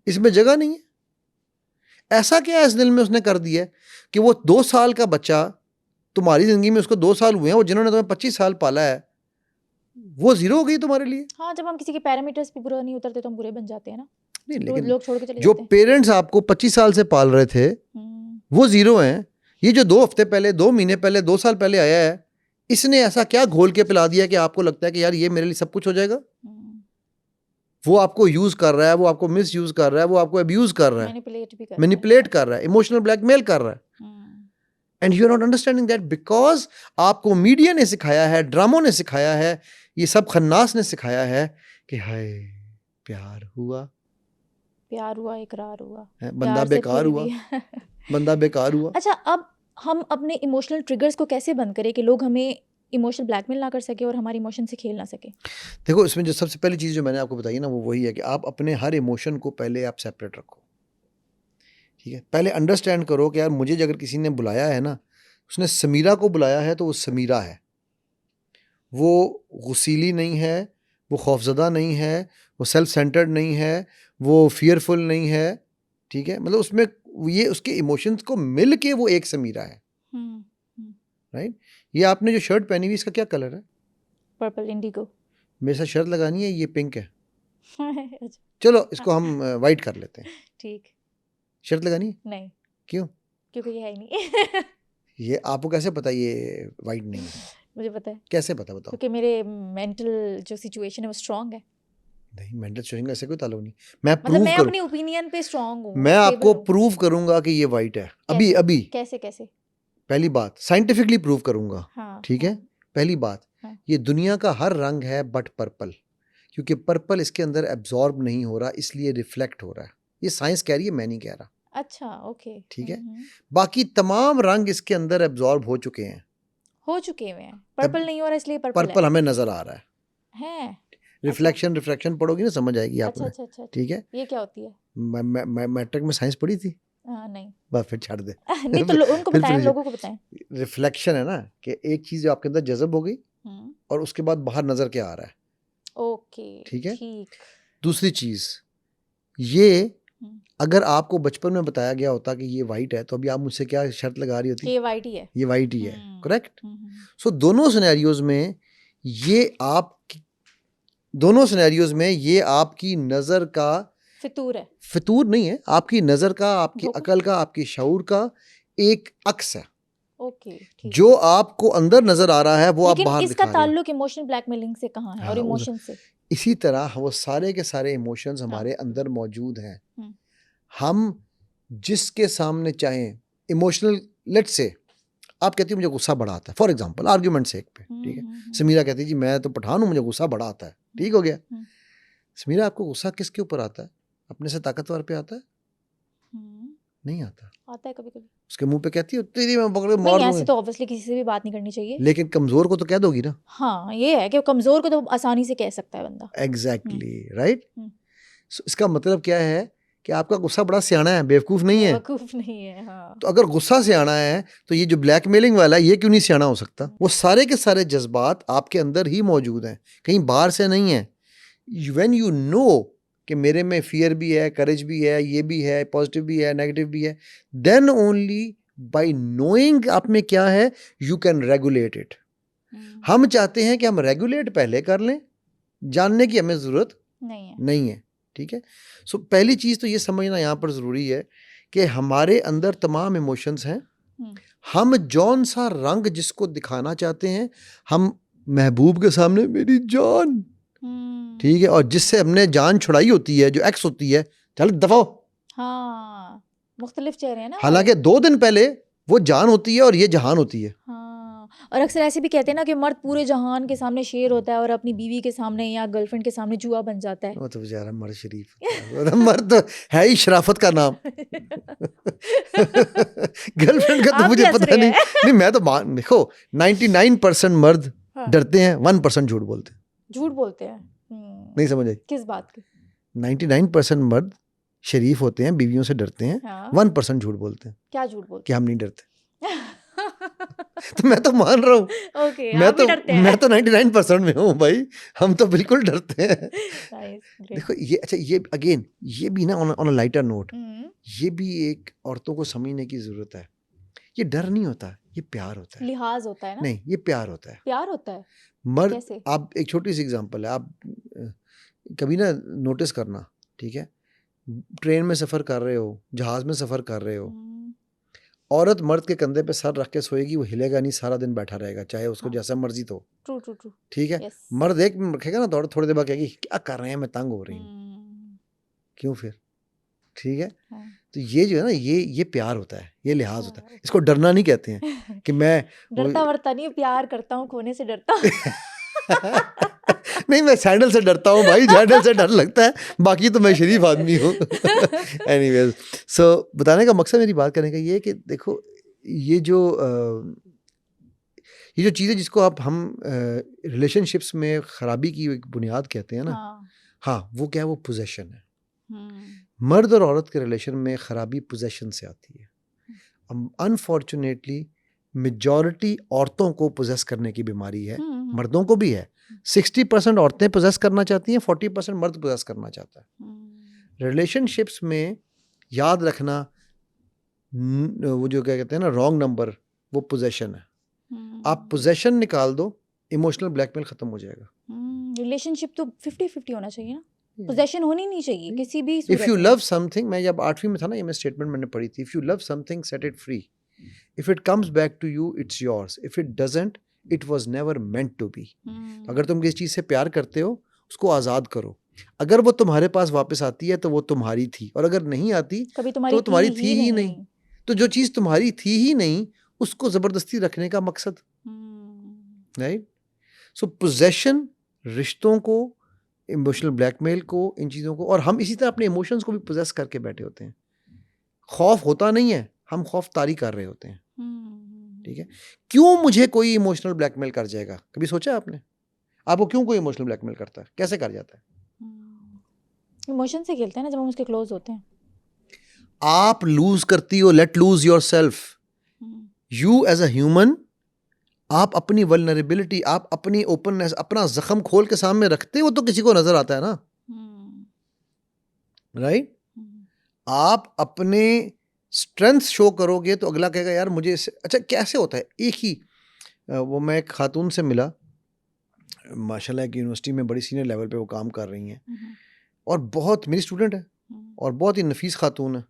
इसमें जगह नहीं है। ऐसा क्या है इस दिल में उसने कर दिया है कि वो 2 साल का बच्चा, तुम्हारी ज़िंदगी में उसको 2 साल हुए हैं, वो जिन्होंने तुम्हें 25 साल पाला है, वो ज़ीरो हो गई तुम्हारे लिए? हाँ, जब हम किसी के पैरामीटर्स पे बुरा नहीं उतरते तो हम बुरे बन जाते हैं ना, नहीं, तो लेकिन लोग छोड़ के चले जो जाते हैं। पेरेंट्स आपको 25 साल से पाल रहे थे, वो ज़ीरो हैं। ये जो 2 हफ्ते पहले, 2 महीने पहले, 2 साल पहले आया है, इसने ऐसा क्या घोल के पिला दिया कि आपको लगता है कि यार ये मेरे लिए सब कुछ हो जाएगा? वो आपको यूज़ कर रहा है, वो आपको मिसयूज़ कर रहा है, वो आपको अब्यूज़ कर रहा है, मैनिपुलेट भी कर मैनिपुलेट कर रहा है, इमोशनल ब्लैकमेल कर रहा है। And you are not understanding that because आपको मीडिया ने सिखाया है, ड्रामों ने सिखाया है, ये सब खन्नास ने सिखाया है कि हाय प्यार हुआ, इकरार हुआ, बंदा प्यार से बेकार फूल हुआ, भी। बंदा बेकार हुआ। अच्छा, अब हम अपने इमोशनल ट्रिगर्स को कैसे बंद करें कि लोग हमें इमोशनल ब्लैकमेल ना कर सके और हमारे इमोशन से खेल ना सके? देखो, इसमें जो सबसे पहली चीज़ जो मैंने आपको बताई ना, वो वही है कि आप अपने हर इमोशन को पहले आप सेपरेट रखो, ठीक है? पहले अंडरस्टैंड करो कि यार मुझे अगर किसी ने बुलाया है ना, उसने समीरा को बुलाया है तो वो समीरा है, वो गुस्सीली नहीं है, वो खौफज़दा नहीं है, वो सेल्फ सेंटर्ड नहीं है, वो फियरफुल नहीं है, ठीक है? मतलब उसमें ये उसके इमोशंस को मिल के वो एक समीरा है, राइट? ये आपने जो शर्ट पहनी हुई इसका क्या कलर है? Purple Indigo. मेरे साथ शर्त लगानी है, ये पिंक है। अच्छा, चलो इसको हम वाइट कर लेते हैं। ठीक। शर्त लगानी है? नहीं, क्यों? क्योंकि ये है ही नहीं। ये आपको कैसे पता ये वाइट नहीं है? मुझे पता है, कैसे पता, बताओ? क्योंकि मेरे मेंटल जो सिचुएशन है वो स्ट्रांग है। नहीं, मेंटल स्ट्रेचिंग का ऐसे कोई ताल्लुक नहीं। मैं मतलब प्रूव मैं करूँ, अपनी ओपिनियन पे स्ट्रांग हूँ, मैं स्टेबल आपको हूँ। प्रूव करूंगा कि ये वाइट है। अभी कैसे? अभी कैसे कैसे? पहली बात साइंटिफिकली प्रूव करूंगा, हाँ, ठीक है? हाँ, पहली बात, हाँ। ये दुनिया का हर रंग है बट पर्पल, क्योंकि पर्पल इसके अंदर एब्जॉर्ब नहीं हो रहा, इसलिए रिफ्लेक्ट हो रहा है। ये साइंस कह रही है, मैं नहीं कह रहा, अच्छा, ओके। ठीक है? बाकी तमाम रंग इसके अंदर एब्जॉर्ब हो चुके हैं। हो चुके हुए हैं, पर्पल नहीं हो रहा इसलिए पर्पल पर्पल हमें नजर आ रहा है। है। रिफ्लेक्शन रिफ्लेक्शन पढ़ोगी ना, समझ आएगी अच्छा आपने, अच्छा अच्छा, ठीक है? ये क्या होती है? मैं मैट्रिक में साइंस पढ़ी थी, नहीं। बस फिर छोड़ दे। नहीं तो उनको फिर बताएं, फिर लोगों को बताएं। रिफ्लेक्शन है ना कि एक चीज जो आपके अंदर जज़ब हो गई और उसके बाद बाहर नजर क्या आ रहा है, ओके, ठीक है? ठीक। दूसरी चीज, ये अगर आपको बचपन में बताया गया होता कि ये वाइट है, तो अभी आप मुझसे क्या शर्त लगा रही होती? ये वाइट ही है। ये वाइट ही है, करेक्ट? सो दोनों सिनेरियोज में ये आपकी नजर का फितूर है। फितूर नहीं है, आपकी नजर का, आपकी धोखा? अकल का, आपकी शऊर का एक अक्स है। ओके, ठीक। जो आपको अंदर नजर आ रहा है वो आप लेकिन बाहर इसका दिखा रहे हो। ताल्लुक इमोशनल ब्लैकमेलिंग से कहाँ है और हाँ, इमोशन से? इसी तरह वो सारे के सारे इमोशंस हमारे अंदर मौजूद हैं। हम जिसके सामने चाहें इमोशनल, लेट्स से आप कहती है मुझे गुस्सा बड़ा आता है, फॉर एग्जांपल आर्ग्यूमेंट सेक पे, ठीक है? समीरा कहती है जी मैं तो पठान हूँ, मुझे गुस्सा बड़ा आता है, ठीक हो गया। समीरा, आपको गुस्सा किसके ऊपर आता है? अपने से ताकतवर पे आता है? नहीं आता है कभी कभी। उसके मुंह पे कहती है तेरी मैं पकड़ के मार नहीं, ऐसे दूंगी, तो ऑब्वियसली किसी से भी बात नहीं करनी चाहिए। लेकिन कमजोर को तो कह दोगी ना। हाँ, ये है कि कमजोर को तो आसानी से कह सकता है बंदा। Exactly, right? इसका मतलब क्या है कि आपका गुस्सा बड़ा सियाना है, बेवकूफ नहीं है। बेवकूफ नहीं है, हाँ। तो अगर गुस्सा सियाना है तो ये जो ब्लैकमेलिंग वाला है ये क्यों नहीं सियाना हो सकता? वो सारे के सारे जज्बात आपके अंदर ही मौजूद हैं, कहीं बाहर से नहीं है। व्हेन यू नो कि मेरे में फियर भी है, करेज भी है, ये भी है, पॉजिटिव भी है, नेगेटिव भी है, देन ओनली बाय नोइंग आप में क्या है यू कैन रेगुलेट इट। हम चाहते हैं कि हम रेगुलेट पहले कर लें, जानने की हमें ज़रूरत नहीं है, ठीक है? सो पहली चीज़ तो ये समझना यहाँ पर ज़रूरी है कि हमारे अंदर तमाम इमोशंस हैं। हम जौन सा रंग जिसको दिखाना चाहते हैं, हम महबूब के सामने मेरी जान, ठीक है, और जिससे हमने जान छुड़ाई होती है, जो एक्स होती है, चल दफा हो। हाँ, मुख्तलिफ चेहरे हैं ना। हालांकि 2 दिन पहले वो जान होती है और ये जहान होती है। हाँ, और अक्सर ऐसे भी कहते हैं ना कि मर्द पूरे जहान के सामने शेर होता है और अपनी बीवी के सामने या गर्लफ्रेंड के सामने जुआ बन जाता है। वो तो बेचारा मर्द शरीफ मर्द तो है ही शराफत का नाम। गर्लफ्रेंड का तो मुझे पता नहीं, मैं तो देखो 99% मर्द डरते हैं, 1% झूठ बोलते हैं। झूठ बोलते हैं? नहीं समझ आई किस बात की? 99% मर्द शरीफ होते हैं, बीवियों से डरते हैं, 1% झूठ बोलते हैं। क्या झूठ बोलते? कि हम नहीं डरते। तो मैं तो मान रहा हूँ, ओके, आप भी डरते मैं हैं। तो 99% में हूँ भाई, हम तो बिल्कुल डरते हैं। Nice, great. देखो ये अच्छा, ये अगेन ये भी ना ऑन अ लाइटर नोट, हम्म, ये भी एक औरतों को समझने की ज़रूरत है। ये डर नहीं होता, ये प्यार होता है। लिहाज होता है ना, नहीं, ये प्यार होता है। प्यार होता है। मर्द, कैसे? आप एक छोटी सी एग्जांपल है, आप कभी ना नोटिस करना, ठीक है? ट्रेन में सफ़र कर रहे हो, जहाज़ में सफ़र कर रहे हो, हम्म, औरत मर्द के कंधे पे सर रख के सोएगी, वो हिलेगा नहीं, सारा दिन बैठा रहेगा, चाहे उसको हाँ, जैसा मर्जी तो, ट्रू ट्रू ट्रू, ठीक है? यस। मर्द एक मिनट रखेगा ना, तो थोड़ी देर बाद कहेगी क्या कर रहे हैं, मैं तंग हो रही हूँ। हम्म, क्यों फिर? ठीक है? हाँ, तो ये जो है ना, ये प्यार होता है, ये लिहाज होता है। इसको ओके। डरना नहीं कहते हैं कि मैं वो डरता वरता नहीं, प्यार करता हूँ, खोने से डरता हूँ। नहीं, मैं सैंडल से डरता हूँ भाई, सैंडल से डर लगता है, बाकी तो मैं शरीफ आदमी हूँ। एनीवेज, सो बताने का मकसद, मेरी बात करने का ये है कि देखो, ये जो ये जो चीज़ें जिसको हम रिलेशनशिप्स में ख़राबी की एक बुनियाद कहते हैं ना, हाँ, हाँ, वो क्या है, वो पोजेशन है। हम्म, मर्द और औरत के रिलेशन में ख़राबी पोजेशन से आती है। अनफॉर्चुनेटली मेजॉरिटी औरतों को पोजेस करने की बीमारी है, हम्म, मर्दों को भी है। 60% औरतें पोजेस करना चाहती हैं, 40% मर्द पोजेस करना चाहता है। रिलेशनशिप्स में याद रखना, वो जो क्या कहते हैं ना, रॉन्ग नंबर, वो पोजेशन है। आप पोजेशन निकाल दो, इमोशनल ब्लैकमेल खत्म हो जाएगा। रिलेशनशिप तो 50-50 होना चाहिए ना, पोजेशन होनी नहीं चाहिए किसी भी इफ सूरत यू में। लव समथिंग, मैं जब 8वीं में था ना, ये मैं स्टेटमेंट मैंने पढ़ी थी, if you love something set it free, if it comes back to you it's yours, if it doesn't it was never meant to be. अगर तुम किसी चीज़ से प्यार करते हो, उसको आज़ाद करो। अगर वो तुम्हारे पास वापस आती है तो वो तुम्हारी थी, और अगर नहीं आती कभी तो तुम्हारी वो थी तुम्हारी थी ही ही नहीं। नहीं। तो जो चीज़ तुम्हारी थी ही नहीं, उसको ज़बरदस्ती रखने का मकसद, राइट? सो पोजेशन रिश्तों को, इमोशनल ब्लैकमेल को, इन चीज़ों को, और हम इसी तरह अपने इमोशंस को भी पोजेस करके बैठे होते हैं। खौफ होता नहीं है, हम खौफ तारी कर रहे होते हैं, ठीक है? क्यों मुझे कोई इमोशनल ब्लैकमेल कर जाएगा, कभी सोचा है आपने? आपको क्यों कोई इमोशनल ब्लैकमेल करता है, कैसे कर जाता है? इमोशन से खेलते हैं ना जब हम उसके क्लोज होते हैं। आप लूज करती हो, let lose yourself. You as a human, आप अपनी वल्नरेबिलिटी, आप अपनी ओपननेस, अपना जख्म खोल के सामने रखते हो तो किसी को नजर आता है ना, राइट? आप अपने स्ट्रेंथ शो करोगे तो अगला कहेगा यार मुझे अच्छा, कैसे होता है, एक ही वो मैं एक खातून से मिला, माशाल्लाह की यूनिवर्सिटी में बड़ी सीनियर लेवल पे वो काम कर रही हैं, और बहुत मेरी स्टूडेंट है, और बहुत ही नफीस खातून है,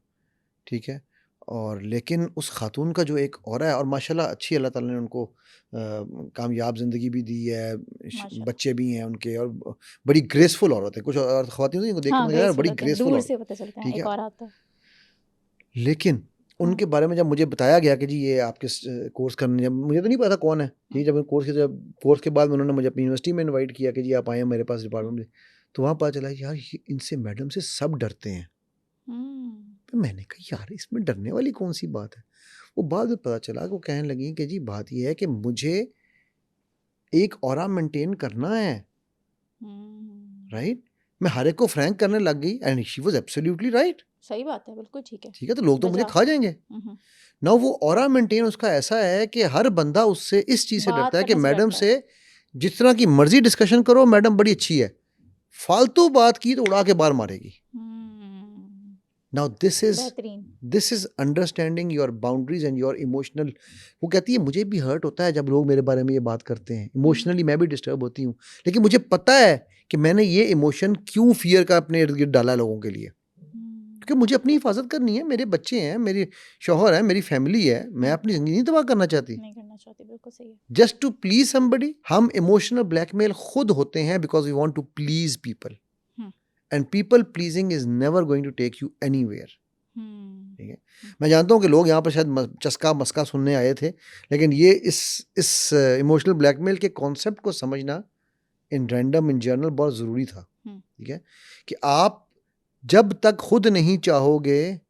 ठीक है? और लेकिन उस खातून का जो एक ऑरा है, और माशाल्लाह अच्छी अल्लाह ताला ने उनको कामयाब ज़िंदगी भी दी है, माशाल्लाह। बच्चे भी हैं उनके, और बड़ी ग्रेसफुल औरत है। कुछ और ख़वातीन होती हैं, उनको देख के हाँ, मुझे यार ग्रेसफुल बड़ी होते हैं, ग्रेसफुल दूर औरत, से पता चलता है, ठीक एक है? और आता है। लेकिन उनके बारे में जब मुझे बताया गया कि जी ये आपके कोर्स करने, जब मुझे तो नहीं पता कौन है, ठीक है? जब कोर्स के बाद उन्होंने मुझे अपनी यूनिवर्सिटी में इनवाइट किया कि जी आप आए मेरे पास डिपार्टमेंट में, तो वहाँ पता चला यार ये इनसे, मैडम से सब डरते हैं। तो मैंने कहा यार इसमें डरने वाली कौन सी बात है? वो बाद में पता चला कि वो कहने लगी कि जी बात ये है कि मुझे एक ऑरा मेंटेन करना है, राइट? मैं हर एक को फ्रैंक करने लग गई, and she was absolutely right, सही बात है, बिल्कुल ठीक है। ठीक है? तो लोग तो मुझे बजा। खा जाएंगे ना। वो ऑरा मेंटेन उसका ऐसा है कि हर बंदा उससे इस चीज़ से बात डरता है कि करने से मैडम डरता है। से जिस तरह की मर्जी डिस्कशन करो, मैडम बड़ी अच्छी है, फालतू बात की तो उड़ा के बाहर मारेगी। नाउ बेहतरीन। This is understanding your boundaries and your emotional. वो कहती है मुझे भी हर्ट होता है जब लोग मेरे बारे में ये बात करते हैं, इमोशनली मैं भी डिस्टर्ब होती हूँ, लेकिन मुझे पता है कि मैंने ये इमोशन क्यों फियर का अपने इर्द गिर्द डाला है लोगों के लिए, क्योंकि मुझे अपनी हिफाजत करनी है, मेरे बच्चे हैं, मेरे शौहर है, मेरी फैमिली है, मैं अपनी जिंदगी नहीं तबाह करना चाहती नहीं करना चाहती, बिल्कुल सही है। Just to please somebody. हम इमोशनल ब्लैकमेल खुद होते हैं because we want to please people, and people pleasing is never going to take you anywhere, ठीक है? मैं जानता हूँ कि लोग यहाँ पर शायद चस्का मस्का सुनने आए थे, लेकिन ये इस इमोशनल ब्लैकमेल के कॉन्सेप्ट को समझना इन रैंडम इन जर्नल बहुत ज़रूरी था, ठीक है? कि आप जब तक खुद नहीं चाहोगे,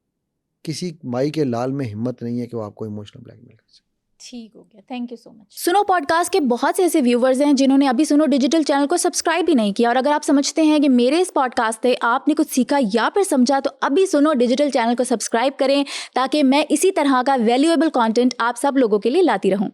किसी माई के लाल में हिम्मत नहीं है कि वो आपको इमोशनल ब्लैकमेल कर सके। ठीक हो गया, थैंक यू सो मच। सुनो पॉडकास्ट के बहुत से ऐसे व्यूवर्स हैं जिन्होंने अभी सुनो डिजिटल चैनल को सब्सक्राइब भी नहीं किया, और अगर आप समझते हैं कि मेरे इस पॉडकास्ट से आपने कुछ सीखा या फिर समझा, तो अभी सुनो डिजिटल चैनल को सब्सक्राइब करें, ताकि मैं इसी तरह का वैल्यूएबल कंटेंट आप सब लोगों के लिए लाती रहूं।